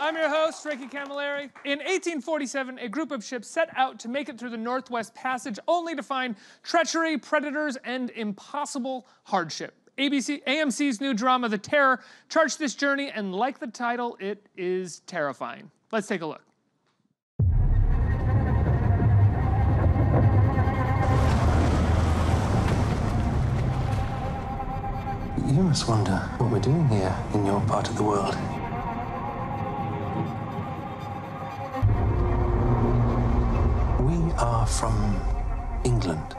I'm your host, Ricky Camilleri. In 1847, a group of ships set out to make it through the Northwest Passage, only to find treachery, predators, and impossible hardship. AMC's new drama, The Terror, charts this journey, and like the title, it is terrifying. Let's take a look. You must wonder what we're doing here in your part of the world. We are from England,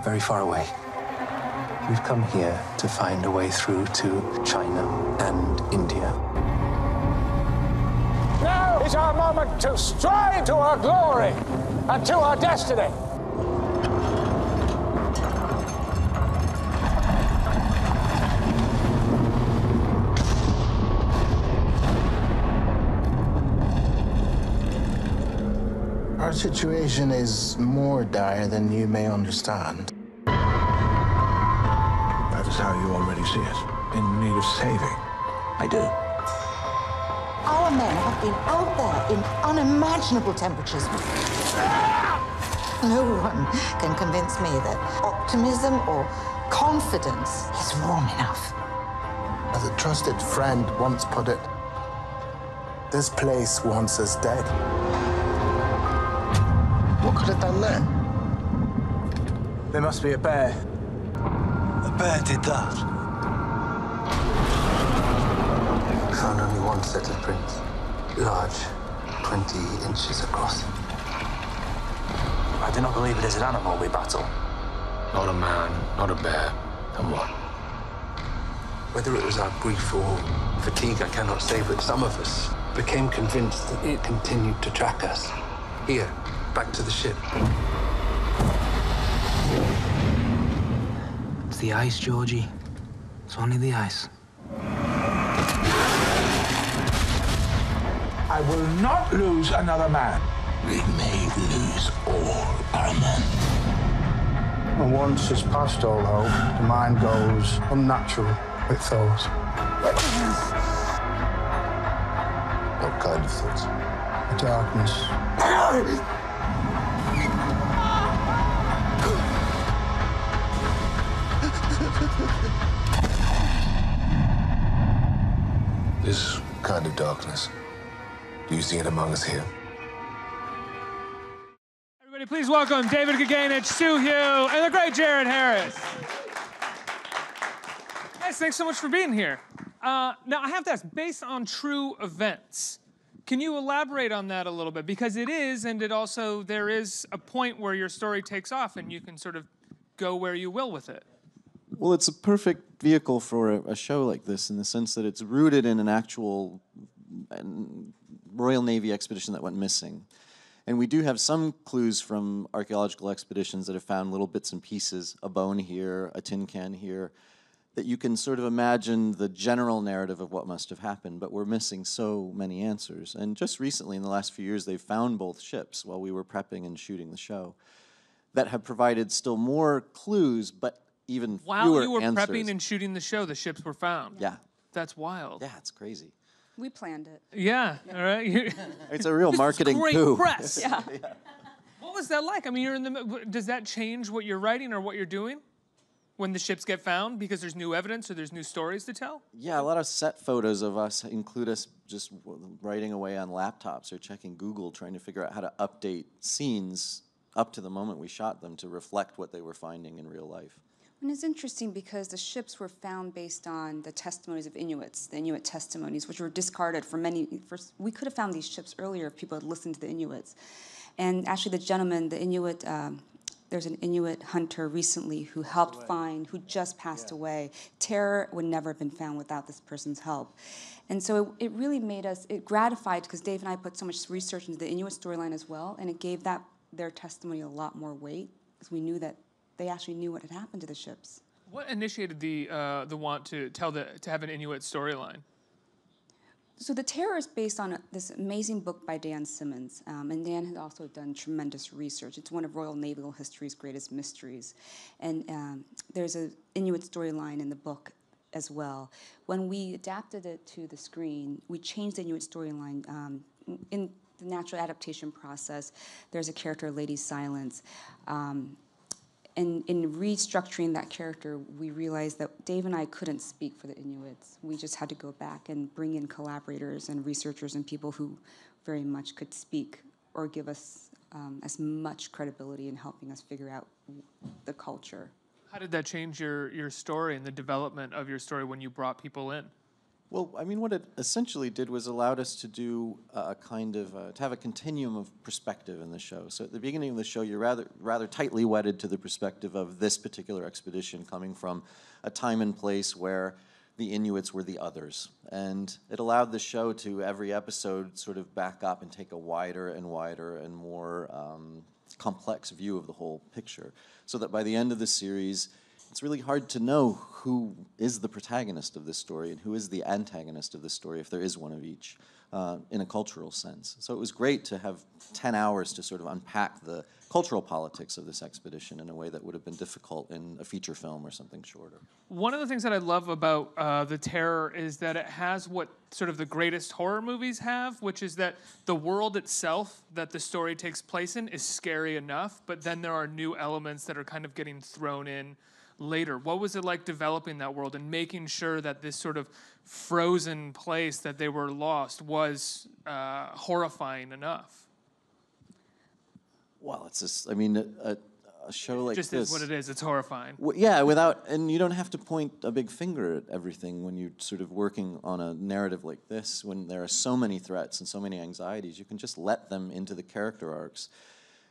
very far away. We've come here to find a way through to China and India. Now is our moment to stride to our glory and to our destiny. Our situation is more dire than you may understand. That is how you already see it. In need of saving. I do. Our men have been out there in unimaginable temperatures. No one can convince me that optimism or confidence is wrong enough. As a trusted friend once put it, this place wants us dead. What could have done that? There must be a bear. A bear did that. We found only one set of prints. Large, 20 inches across. I do not believe it is an animal we battle. Not a man, not a bear. Then what? Whether it was our grief or fatigue, I cannot say, but some of us became convinced that it continued to track us. Here, back to the ship. It's the ice, Georgie. It's only the ice. I will not lose another man. We may lose all our men. And once it's past all hope, the mind goes unnatural with thoughts. What kind of thoughts? The darkness. This kind of darkness. Do you see it among us here? Everybody, please welcome David Kajganich, Soo Hugh, and the great Jared Harris. Guys, thanks so much for being here. Now, I have to ask, based on true events, can you elaborate on that a little bit? Because it is, and it also, there is a point where your story takes off and you can sort of go where you will with it. Well, it's a perfect vehicle for a show like this in the sense that it's rooted in an actual Royal Navy expedition that went missing. And we do have some clues from archaeological expeditions that have found little bits and pieces, a bone here, a tin can here, that you can sort of imagine the general narrative of what must have happened, but we're missing so many answers. And just recently, in the last few years, they've found both ships while we were prepping and shooting the show that have provided still more clues, but even fewer answers. While you were prepping and shooting the show, the ships were found. Yeah. That's wild. Yeah, it's crazy. We planned it. Yeah, all right. It's a real marketing great coup. press. Yeah. What was that like? I mean, you're in the. Does that change what you're writing or what you're doing when the ships get found because there's new evidence or there's new stories to tell? Yeah, a lot of set photos of us include us just writing away on laptops or checking Google, trying to figure out how to update scenes up to the moment we shot them to reflect what they were finding in real life. And it's interesting because the ships were found based on the testimonies of Inuits, the Inuit testimonies, which were discarded for many. We could have found these ships earlier if people had listened to the Inuits. And actually the gentleman, the Inuit, there's an Inuit hunter recently who helped find, who just passed away. Terror would never have been found without this person's help. And so it really made us, it gratified, because Dave and I put so much research into the Inuit storyline as well, and it gave their testimony a lot more weight, because we knew that they actually knew what had happened to the ships. What initiated the want to have an Inuit storyline? So The Terror is based on this amazing book by Dan Simmons, and Dan has also done tremendous research. It's one of Royal Naval history's greatest mysteries, and there's an Inuit storyline in the book as well. When we adapted it to the screen, we changed the Inuit storyline. In the natural adaptation process, there's a character, Lady Silence. And in restructuring that character, we realized that Dave and I couldn't speak for the Inuits. We just had to go back and bring in collaborators and researchers and people who very much could speak or give us as much credibility in helping us figure out the culture. How did that change your story and the development of your story when you brought people in? Well, I mean, what it essentially did was allowed us to do a kind of, to have a continuum of perspective in the show. So at the beginning of the show, you're rather tightly wedded to the perspective of this particular expedition coming from a time and place where the Inuits were the others. And it allowed the show to, every episode, sort of back up and take a wider and wider and more complex view of the whole picture. So that by the end of the series, it's really hard to know who is the protagonist of this story and who is the antagonist of this story, if there is one of each, in a cultural sense. So it was great to have 10 hours to sort of unpack the cultural politics of this expedition in a way that would have been difficult in a feature film or something shorter. One of the things that I love about The Terror is that it has what sort of the greatest horror movies have, which is that the world itself that the story takes place in is scary enough, but then there are new elements that are kind of getting thrown in later. What was it like developing that world and making sure that this sort of frozen place that they were lost was horrifying enough? Well, it's just, I mean, a show like just this... is what it is. It's horrifying. Yeah, and you don't have to point a big finger at everything when you're sort of working on a narrative like this, when there are so many threats and so many anxieties. You can just let them into the character arcs,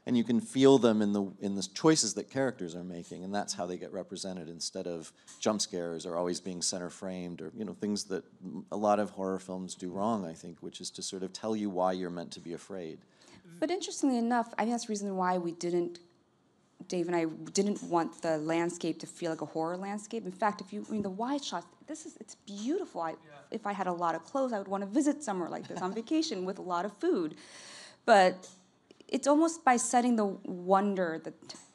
and you can feel them in the choices that characters are making, and that's how they get represented, instead of jump scares or always being center framed, or things that a lot of horror films do wrong, I think, which is to sort of tell you why you're meant to be afraid. But interestingly enough, I think that's the reason why Dave and I didn't want the landscape to feel like a horror landscape. In fact, the wide shots, it's beautiful. If I had a lot of clothes, I would want to visit somewhere like this on vacation with a lot of food. But it's almost by setting the wonder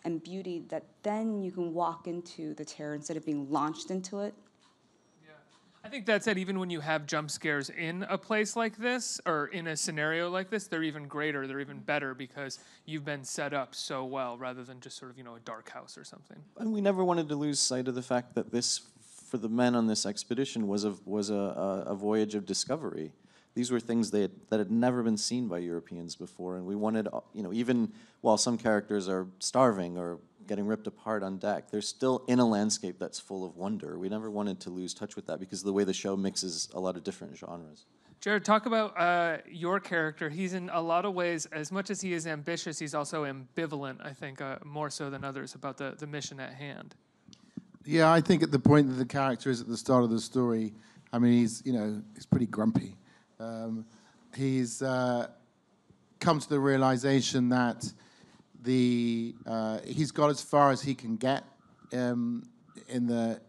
and beauty that then you can walk into the terror instead of being launched into it. I think that said, even when you have jump scares in a place like this, or in a scenario like this, they're even greater, they're even better, because you've been set up so well, rather than just sort of, a dark house or something. And we never wanted to lose sight of the fact that this, for the men on this expedition, was a voyage of discovery. These were things that had never been seen by Europeans before, and we wanted, even while some characters are starving or getting ripped apart on deck, they're still in a landscape that's full of wonder. We never wanted to lose touch with that because of the way the show mixes a lot of different genres. Jared, talk about your character. He's in a lot of ways, as much as he is ambitious, he's also ambivalent, I think, more so than others, about the mission at hand. Yeah, I think at the point that the character is at the start of the story, I mean, he's pretty grumpy. He's come to the realization that he's got as far as he can get in the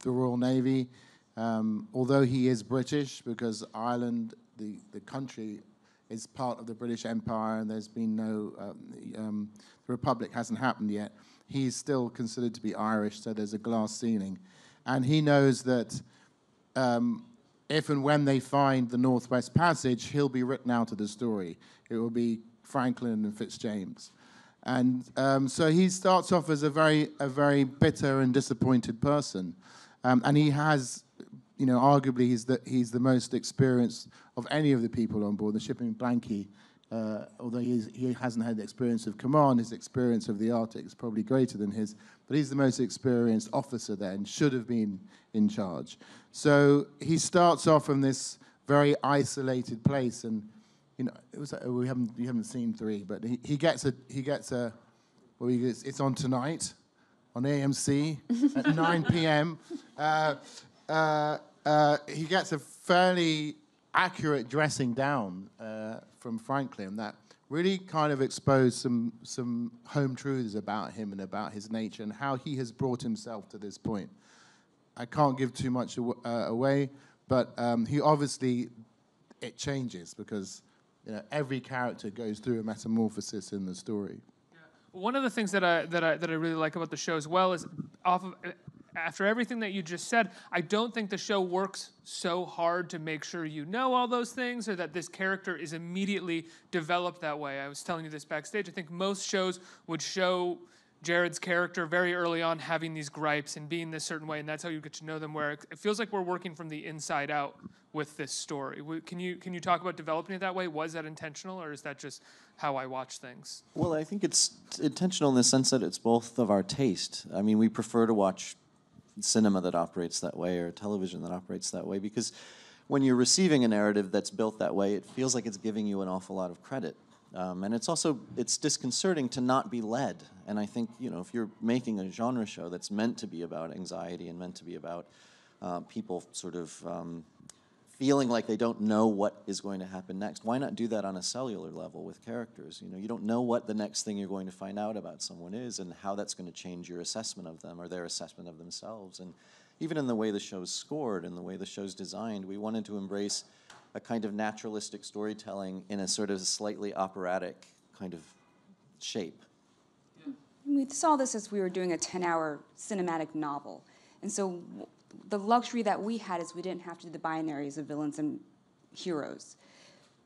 Royal Navy, although he is British, because Ireland, the country, is part of the British Empire, and there's been the Republic hasn't happened yet. He's still considered to be Irish, so there's a glass ceiling, and he knows that if and when they find the Northwest Passage, he'll be written out of the story. It will be Franklin and Fitzjames. And so he starts off as a very bitter and disappointed person, and he has, arguably he's the most experienced of any of the people on board the ship. In Blanky, although he hasn't had the experience of command, his experience of the Arctic is probably greater than his. But he's the most experienced officer there and should have been in charge. So he starts off from this very isolated place, and you haven't seen 3, but it's on tonight on AMC at 9 p.m. He gets a fairly accurate dressing down from Franklin that really kind of exposed some home truths about him and about his nature and how he has brought himself to this point. I can't give too much away, but he obviously, it changes because every character goes through a metamorphosis in the story. Yeah. One of the things that I really like about the show as well is after everything that you just said, I don't think the show works so hard to make sure you know all those things or that this character is immediately developed that way. I was telling you this backstage. I think most shows would show Jared's character very early on having these gripes and being this certain way, and that's how you get to know them, where it feels like we're working from the inside out with this story. Can you talk about developing it that way? Was that intentional, or is that just how I watch things? Well, I think it's intentional in the sense that it's both of our taste. I mean, we prefer to watch cinema that operates that way or television that operates that way, because when you're receiving a narrative that's built that way, it feels like it's giving you an awful lot of credit. And it's disconcerting to not be led. And I think, if you're making a genre show that's meant to be about anxiety and meant to be about people sort of feeling like they don't know what is going to happen next, why not do that on a cellular level with characters? You don't know what the next thing you're going to find out about someone is and how that's going to change your assessment of them or their assessment of themselves. And even in the way the show's scored and the way the show's designed, we wanted to embrace a kind of naturalistic storytelling in a sort of slightly operatic kind of shape. We saw this as we were doing a 10-hour cinematic novel. And so the luxury that we had is we didn't have to do the binaries of villains and heroes.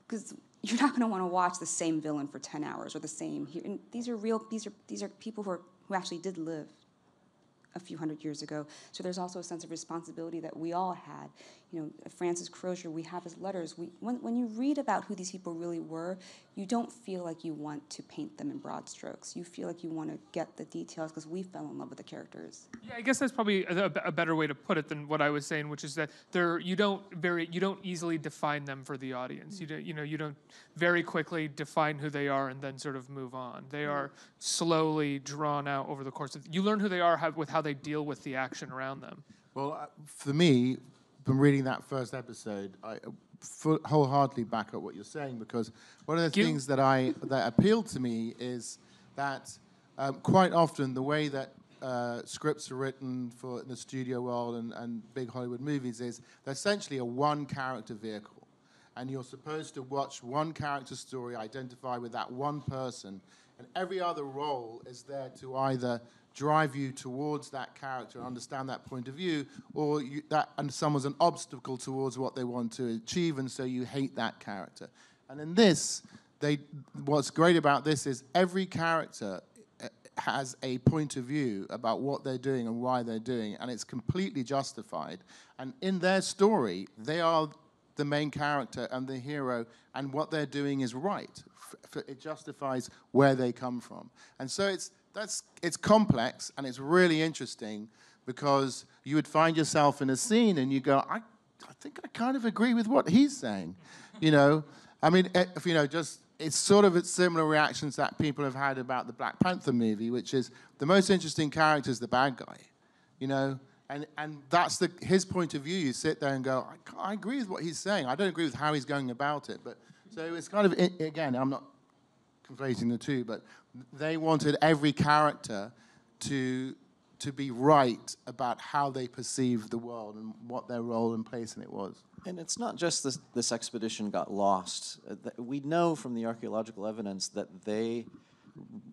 Because you're not going to want to watch the same villain for 10 hours or the same hero. And these are people who actually did live a few hundred years ago. So there's also a sense of responsibility that we all had. Francis Crozier, we have his letters. When you read about who these people really were, you don't feel like you want to paint them in broad strokes. You feel like you want to get the details because we fell in love with the characters. Yeah, I guess that's probably a better way to put it than what I was saying, which is that you don't easily define them for the audience. You don't very quickly define who they are and then sort of move on. They are slowly drawn out over the course of. You learn who they are with how they deal with the action around them. Well, for me, from reading that first episode, I wholeheartedly back up what you're saying, because one of the things that appealed to me is that quite often the way that scripts are written for the studio world and big Hollywood movies is they're essentially a one-character vehicle. And you're supposed to watch one character story, identify with that one person, and every other role is there to either drive you towards that character, understand that point of view, or and someone's an obstacle towards what they want to achieve, and so you hate that character. And in this, what's great about this is every character has a point of view about what they're doing and why they're doing it, and it's completely justified. And in their story, they are the main character and the hero, and what they're doing is right. It justifies where they come from. And so it's complex, and it's really interesting, because you would find yourself in a scene and you go, I think I kind of agree with what he's saying. I mean, it's sort of similar reactions that people have had about the Black Panther movie, which is the most interesting character is the bad guy, and that's his point of view. You sit there and go, I agree with what he's saying. I don't agree with how he's going about it, but so it's kind of, again, I'm not conflating the two, but they wanted every character to be right about how they perceived the world and what their role and place in it was. And it's not just this expedition got lost. We know from the archaeological evidence that they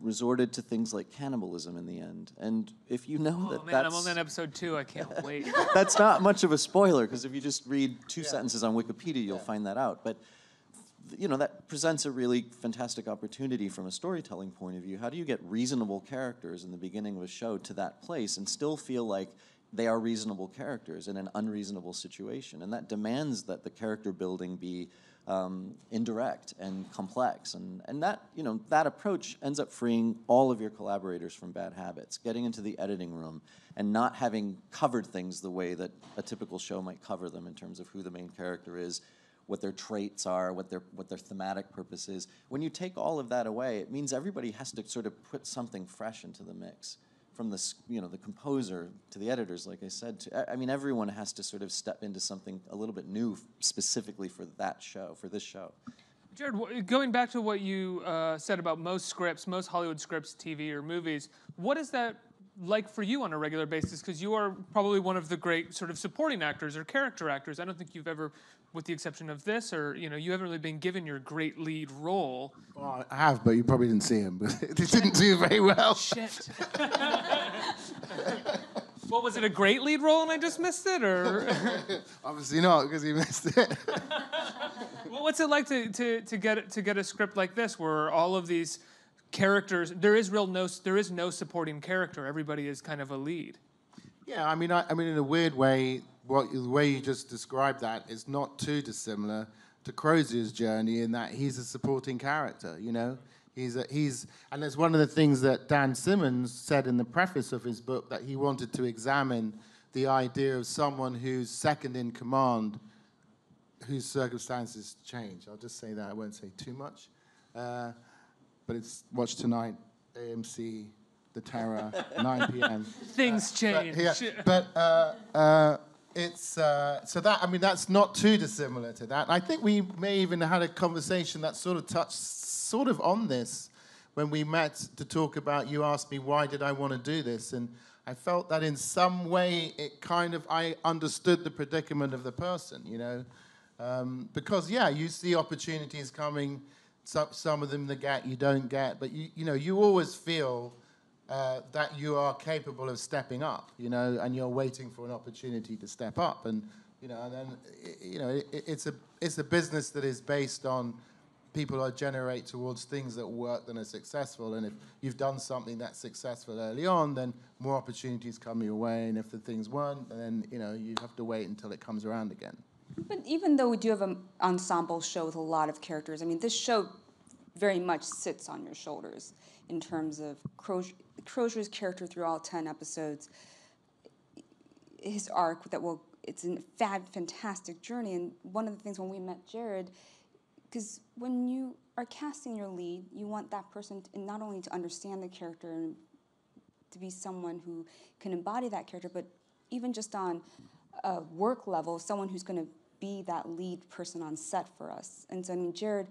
resorted to things like cannibalism in the end. And if you know I'm only on episode 2. I can't wait. That's not much of a spoiler, because if you just read 2 sentences on Wikipedia, you'll find that out. But that presents a really fantastic opportunity from a storytelling point of view. How do you get reasonable characters in the beginning of a show to that place and still feel like they are reasonable characters in an unreasonable situation? And that demands that the character building be indirect and complex. And that approach ends up freeing all of your collaborators from bad habits, getting into the editing room and not having covered things the way that a typical show might cover them in terms of who the main character is, what their traits are, what their thematic purpose is. When you take all of that away, it means everybody has to sort of put something fresh into the mix. From the composer to the editors, like I said, everyone has to sort of step into something a little bit new specifically for that show, for this show. Jared, going back to what you said about most Hollywood scripts, TV or movies, what is that like for you on a regular basis? Because you are probably one of the great sort of supporting actors or character actors. I don't think you've ever, with the exception of this, or you haven't really been given your great lead role. Well, I have, but you probably didn't see him. But it didn't do very well. Shit. Well, was it a great lead role and I just missed it, or? Obviously not, because you missed it. Well, what's it like to get a script like this, where all of these characters, there is no supporting character. Everybody is kind of a lead. Yeah, I mean, in a weird way, the way you just described that is not too dissimilar to Crozier's journey in that he's a supporting character. You know, and there's one of the things that Dan Simmons said in the preface of his book, that he wanted to examine the idea of someone who's second in command, whose circumstances change. I'll just say that, I won't say too much. But it's watch tonight, AMC, The Terror, 9 p.m. Things change. It's so that, I mean, that's not too dissimilar to that. I think we may even had a conversation that sort of touched sort of on this when we met to talk about, you asked me why did I want to do this, and I felt that in some way it kind of, I understood the predicament of the person, you know, because yeah, you see opportunities coming, some of them you don't get, but you know, you always feel that you are capable of stepping up, you know, and you're waiting for an opportunity to step up, and you know, and then you know, it's a business that is based on people generate towards things that work and are successful, and if you've done something that's successful early on, then more opportunities come your way, and if the things weren't, then you know, you have to wait until it comes around again. But even though we do have an ensemble show with a lot of characters, I mean, this show very much sits on your shoulders in terms of Crozier's character through all 10 episodes, his arc it's a fantastic journey. And one of the things when we met Jared, because when you are casting your lead, you want that person not only to understand the character and to be someone who can embody that character, but even just on a work level, someone who's going to be that lead person on set for us. And so, I mean, Jared,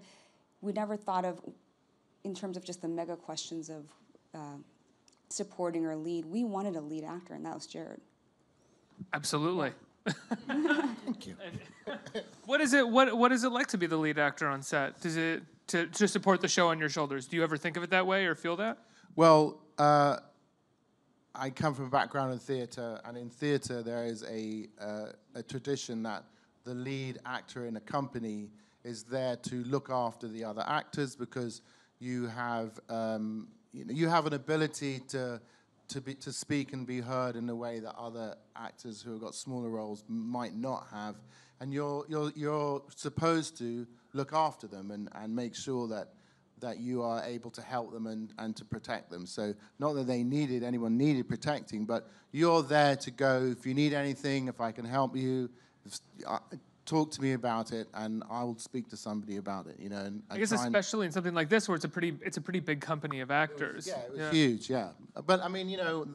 we never thought of, in terms of just the mega questions of supporting our lead, we wanted a lead actor, and that was Jared. Absolutely. Thank you. What is it like to be the lead actor on set? Does it to support the show on your shoulders? Do you ever think of it that way or feel that? Well, I come from a background in theatre, and in theatre there is a tradition that the lead actor in a company is there to look after the other actors, because you have you have an ability to speak and be heard in a way that other actors who have got smaller roles might not have, and you're supposed to look after them and make sure that you are able to help them and to protect them. So not that anyone needed protecting, but you're there to go, if you need anything, if I can help you, talk to me about it, and I will speak to somebody about it. You know, and I guess especially in something like this, where it's a pretty big company of actors. It was huge, yeah. But I mean, you know,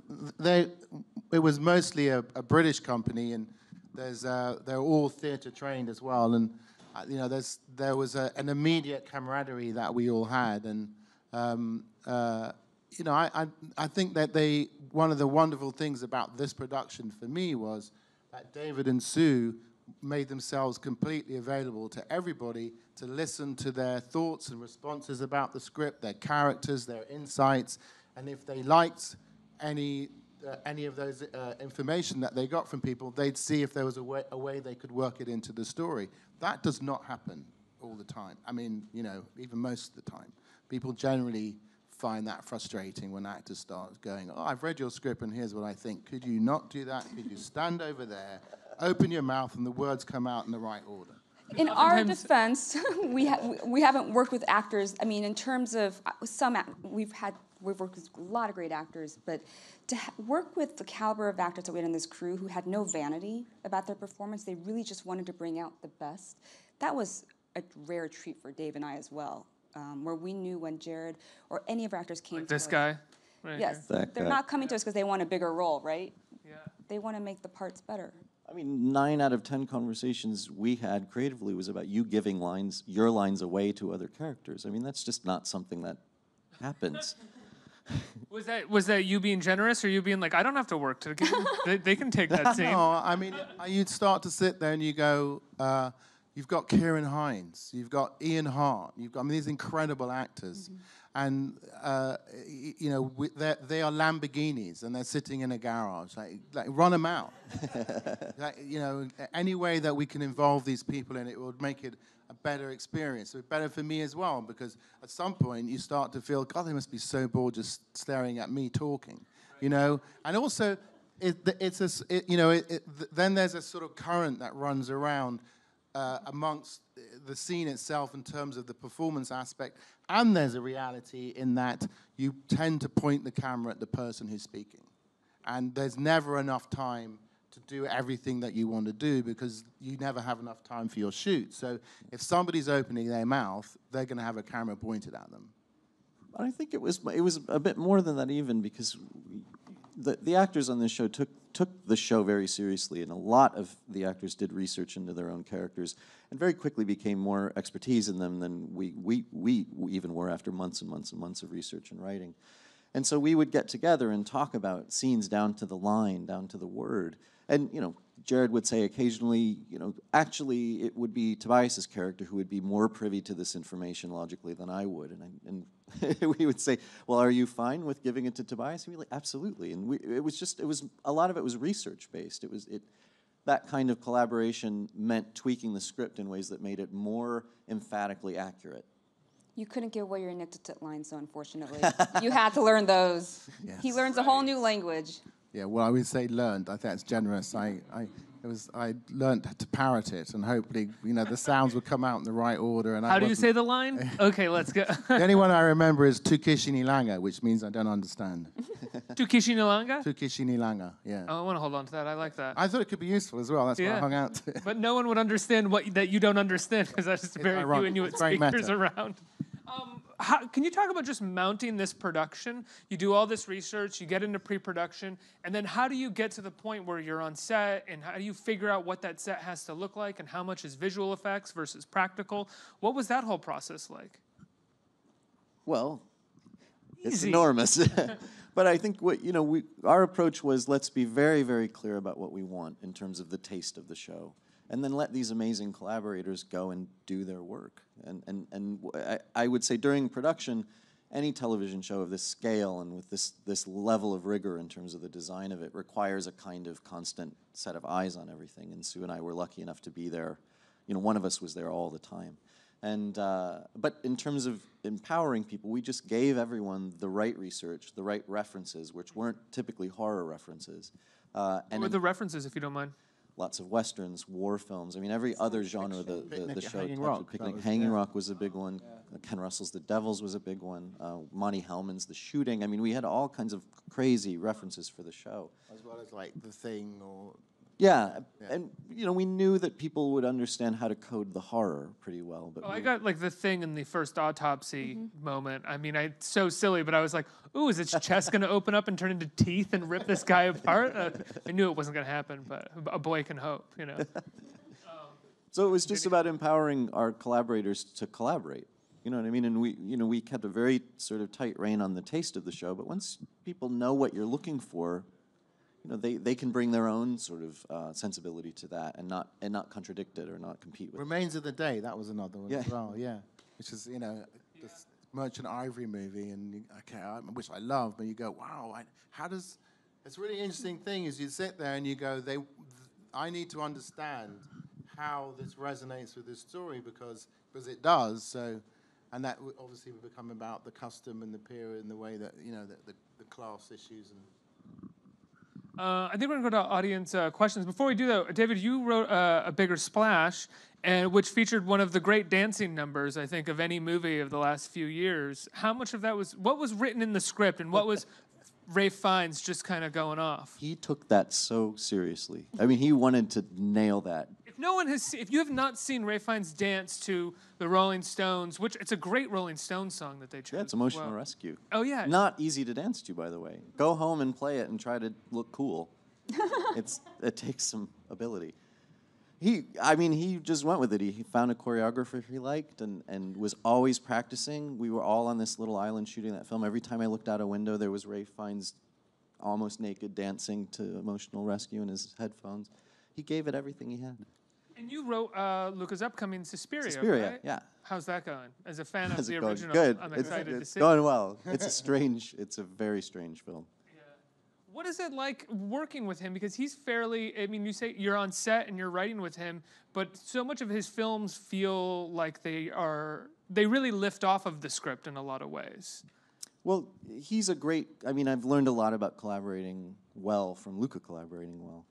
it was mostly a British company, and they're all theatre trained as well, and you know, there was an immediate camaraderie that we all had, and you know, I think that one of the wonderful things about this production for me was that David and Soo made themselves completely available to everybody to listen to their thoughts and responses about the script, their characters, their insights, and if they liked any of those information that they got from people, they'd see if there was a way they could work it into the story. That does not happen all the time. I mean, you know, even most of the time. People generally find that frustrating when actors start going, oh, I've read your script and here's what I think. Could you not do that? Could you stand over there, open your mouth, and the words come out in the right order? In our defense, we haven't worked with actors. I mean, in terms of we've worked with a lot of great actors, but to work with the caliber of actors that we had in this crew who had no vanity about their performance, they really just wanted to bring out the best. That was a rare treat for Dave and I as well, where we knew when Jared or any of our actors came to us. This guy? Right yes, here. they're not coming to us because they want a bigger role, right? Yeah. They want to make the parts better. I mean, 9 out of 10 conversations we had creatively was about you giving your lines away to other characters. I mean, that's just not something that happens. Was that you being generous, or you being like, I don't have to work they can take that scene? No, I mean, you'd start to sit there and you go, You've got Kieran Hines, you've got Ian Hart, you've got, I mean, these incredible actors. And, you know, they are Lamborghinis and they're sitting in a garage. Like run them out. Like, you know, any way that we can involve these people in it would make it a better experience. So better for me as well, because at some point you start to feel, God, they must be so bored just staring at me talking, you know? And also, then there's a sort of current that runs around amongst the scene itself in terms of the performance aspect, and there's a reality in that you tend to point the camera at the person who's speaking. And there's never enough time to do everything that you want to do because you never have enough time for your shoot. So if somebody's opening their mouth, they're going to have a camera pointed at them. I think it was a bit more than that even, because the actors on this show took the show very seriously, and a lot of the actors did research into their own characters and very quickly became more expertise in them than we even were after months and months and months of research and writing. And so we would get together and talk about scenes down to the line, down to the word. And, you know, Jared would say occasionally, you know, actually it would be Tobias's character who would be more privy to this information logically than I would. And we would say, well, are you fine with giving it to Tobias? And we'd be like, absolutely. And a lot of it was research-based. That kind of collaboration meant tweaking the script in ways that made it more emphatically accurate. You couldn't give away your Inuktitut lines, so unfortunately. You had to learn those. Yes. He learns a whole new language. Yeah, well, I would say learned. I think that's generous. I learned to parrot it, and hopefully, you know, the sounds would come out in the right order. And how do you say the line? Okay, let's go. The only one I remember is Tukishinilanga, which means I don't understand. Tukishinilanga? Tukishinilanga, yeah. Oh, I want to hold on to that. I like that. I thought it could be useful as well. That's why I hung out to it. But no one would understand that you don't understand, because that's just very few Inuit speakers around. Can you talk about just mounting this production? You do all this research, you get into pre-production, and then how do you get to the point where you're on set, and how do you figure out what that set has to look like, and how much is visual effects versus practical? What was that whole process like? Well, it's enormous. But I think our approach was, let's be very, very clear about what we want in terms of the taste of the show, and then let these amazing collaborators go and do their work. And I would say during production, any television show of this scale and with this level of rigor in terms of the design of it requires a kind of constant set of eyes on everything. And Sue and I were lucky enough to be there. You know, one of us was there all the time. And but in terms of empowering people, we just gave everyone the right research, the right references, which weren't typically horror references. What were the references, if you don't mind? Lots of westerns, war films. I mean, every other genre the show Hanging Rock. Hanging Rock was a big one. Ken Russell's The Devils was a big one. Monty Hellman's The Shooting. I mean, we had all kinds of crazy references for the show. As well as like The Thing or... Yeah, and you know, we knew that people would understand how to code the horror pretty well. But I got like The Thing in the first autopsy moment. I mean, it's so silly, but I was like, ooh, is its chest going to open up and turn into teeth and rip this guy apart? I knew it wasn't going to happen, but a boy can hope, you know. So it was just about empowering our collaborators to collaborate. You know what I mean? And we kept a very sort of tight rein on the taste of the show. But once people know what you're looking for, you know, they can bring their own sort of sensibility to that and not contradict it or not compete with Remains of the Day, that was another one as well, which is, you know, this Merchant Ivory movie, and which I love, but you go, wow, it's a really interesting thing is you sit there and you go, I need to understand how this resonates with this story because it does, so, and that obviously would become about the custom and the period and the way that, you know, the class issues and... I think we're going to go to audience questions. Before we do that, David, you wrote A Bigger Splash, which featured one of the great dancing numbers, I think, of any movie of the last few years. How much of that what was written in the script, and what was Ralph Fiennes just kind of going off? He took that so seriously. I mean, he wanted to nail that. If you have not seen Ralph Fiennes dance to the Rolling Stones, which it's a great Rolling Stones song that they chose. Yeah, it's Emotional Rescue. Oh yeah. Not easy to dance to, by the way. Go home and play it and try to look cool. It takes some ability. He just went with it. He found a choreographer he liked and was always practicing. We were all on this little island shooting that film. Every time I looked out a window, there was Ralph Fiennes almost naked dancing to Emotional Rescue in his headphones. He gave it everything he had. And you wrote Luca's upcoming Suspiria, Suspiria, right? yeah. How's that going? As a fan of How's the it going? original, Good. I'm excited to It's see. going well. It's a very strange film. What is it like working with him? Because he's fairly, I mean, you say you're on set and you're writing with him, but so much of his films feel like they really lift off of the script in a lot of ways. Well, he's a great, I mean, I've learned a lot about collaborating well from Luca collaborating well.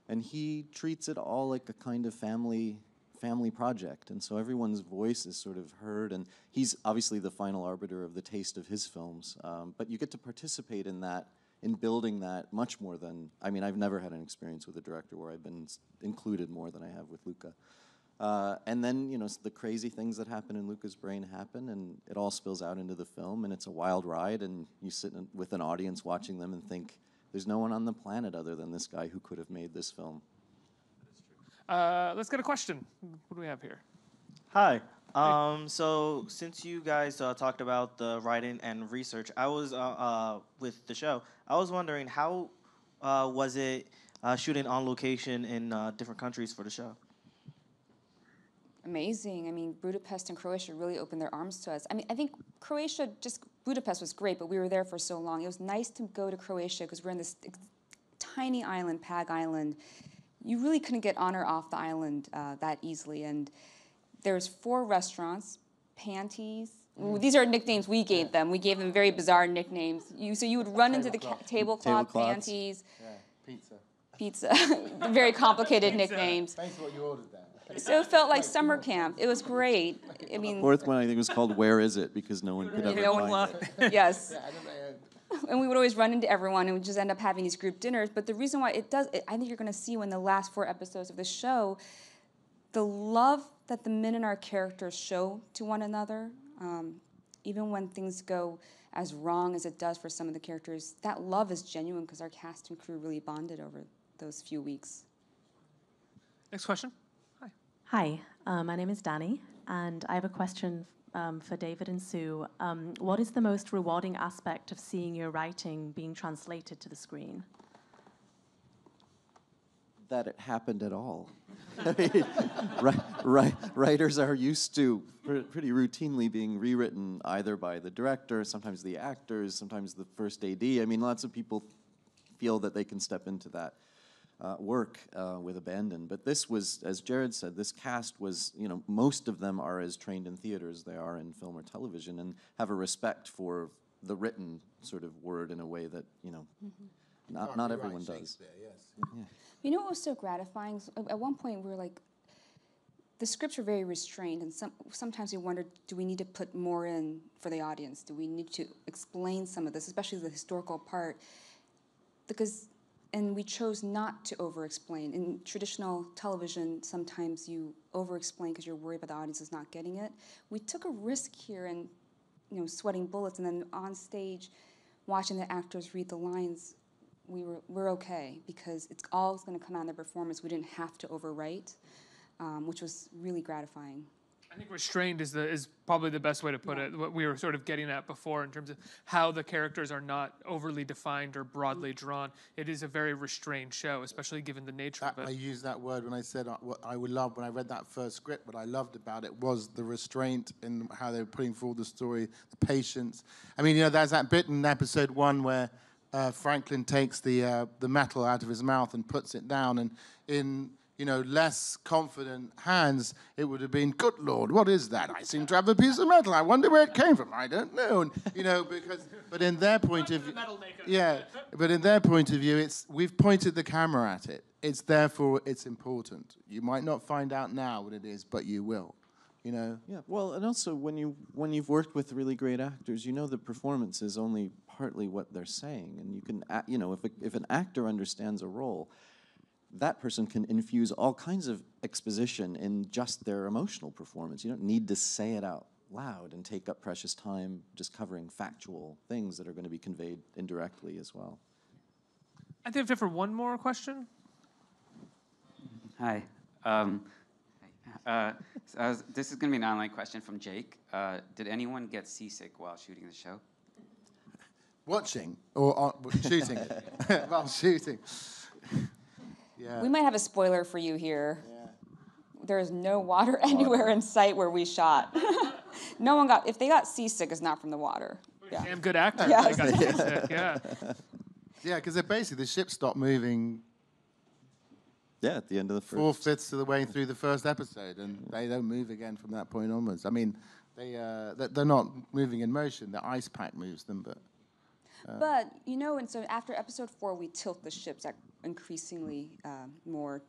And he treats it all like a kind of family project. And so everyone's voice is sort of heard. And he's obviously the final arbiter of the taste of his films. But you get to participate in that, in building that much more than, I mean, I've never had an experience with a director where I've been included more than I have with Luca. And then, you know, the crazy things that happen in Luca's brain happen, and it all spills out into the film, and it's a wild ride, and you sit with an audience watching them and think, there's no one on the planet other than this guy who could have made this film. Let's get a question. What do we have here? Hi. So since you guys talked about the writing and research, I was with the show. I was wondering how was it shooting on location in different countries for the show? Amazing. I mean, Budapest and Croatia really opened their arms to us. I mean, I think Croatia, just Budapest was great, but we were there for so long. It was nice to go to Croatia because we're in this tiny island, Pag Island. You really couldn't get on or off the island that easily. And there's 4 restaurants, Panties. These are nicknames we gave them. We gave them very bizarre nicknames. So you would run into the tablecloth, Panties. Yeah, pizza. Very complicated nicknames. Thanks for what you ordered there. So it felt like summer camp. It was great. I mean, Fourth one I think was called Where Is It? Because no one could ever find it. Yes. And we would always run into everyone and we'd just end up having these group dinners. But the reason why I think you're going to see when the last 4 episodes of the show, the love that the men in our characters show to one another, even when things go as wrong as it does for some of the characters, that love is genuine because our cast and crew really bonded over those few weeks. Next question. Hi, my name is Danny, and I have a question for David and Sue. What is the most rewarding aspect of seeing your writing being translated to the screen? That it happened at all. I mean, writers are used to pretty routinely being rewritten either by the director, sometimes the actors, sometimes the first AD. I mean, lots of people feel that they can step into that work with abandon. But this was, as Jared said, this cast was, you know, most of them are as trained in theater as they are in film or television and have a respect for the written sort of word in a way that, you know, not everyone does. Yes. You know what was so gratifying? At one point we were like, the scripts are very restrained, and sometimes we wondered, do we need to put more in for the audience? Do we need to explain some of this, especially the historical part? And we chose not to over-explain. In traditional television, sometimes you over-explain because you're worried about the audience is not getting it. We took a risk here and, you know, sweating bullets, and then on stage, watching the actors read the lines, we're okay because it's all going to come out in the performance. We didn't have to overwrite, which was really gratifying. I think restrained is probably the best way to put it. What we were sort of getting at before in terms of how the characters are not overly defined or broadly drawn. It is a very restrained show, especially given the nature of it. I used that word when I said what I would love when I read that first script. What I loved about it was the restraint in how they were putting forward the story, the patience. I mean, you know, there's that bit in episode 1 where Franklin takes the metal out of his mouth and puts it down, and in, you know, less confident hands, it would have been, good Lord, what is that? I seem to have a piece of metal. I wonder where it came from. I don't know. And, you know, but in their point of view, but in their point of view, we've pointed the camera at it. Therefore it's important. You might not find out now what it is, but you will. You know? Yeah, well, and also when you've worked with really great actors, you know the performance is only partly what they're saying, and you can, you know, if an actor understands a role, that person can infuse all kinds of exposition in just their emotional performance. You don't need to say it out loud and take up precious time just covering factual things that are going to be conveyed indirectly as well. I think we have time for one more question. Hi. This is going to be an online question from Jake. Did anyone get seasick while shooting the show? Watching or shooting? While shooting. Yeah. We might have a spoiler for you here. there is no water anywhere in sight where we shot. No one got, if they got seasick, it's not from the water. Yeah. Damn good actor. Yes. They got seasick, yeah. Yeah, because basically the ship stopped moving. Yeah, at the end of the first. 4/5 of the way through the first episode, and they don't move again from that point onwards. I mean, they're not moving in motion. The ice pack moves them, but. But, you know, and so after episode 4, we tilt the ships at increasingly more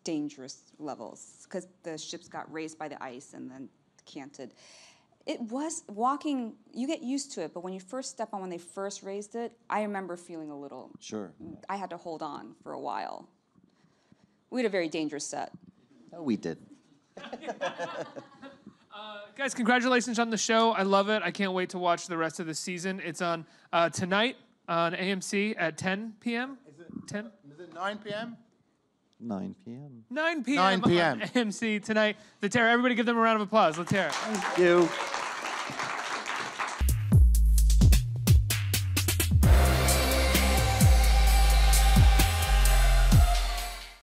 dangerous levels because the ships got raised by the ice and then canted. It was walking, you get used to it, but when you first step on, when they first raised it, I remember feeling a little. Sure. I had to hold on for a while. We had a very dangerous set. Oh, we did. Guys, congratulations on the show. I love it. I can't wait to watch the rest of the season. It's on tonight on AMC at 10 p.m. Is it 10? Is it 9 p.m.? 9 p.m. 9 p.m. 9 p.m. on AMC tonight. The Terror. Everybody give them a round of applause. Let's hear it. Thank you.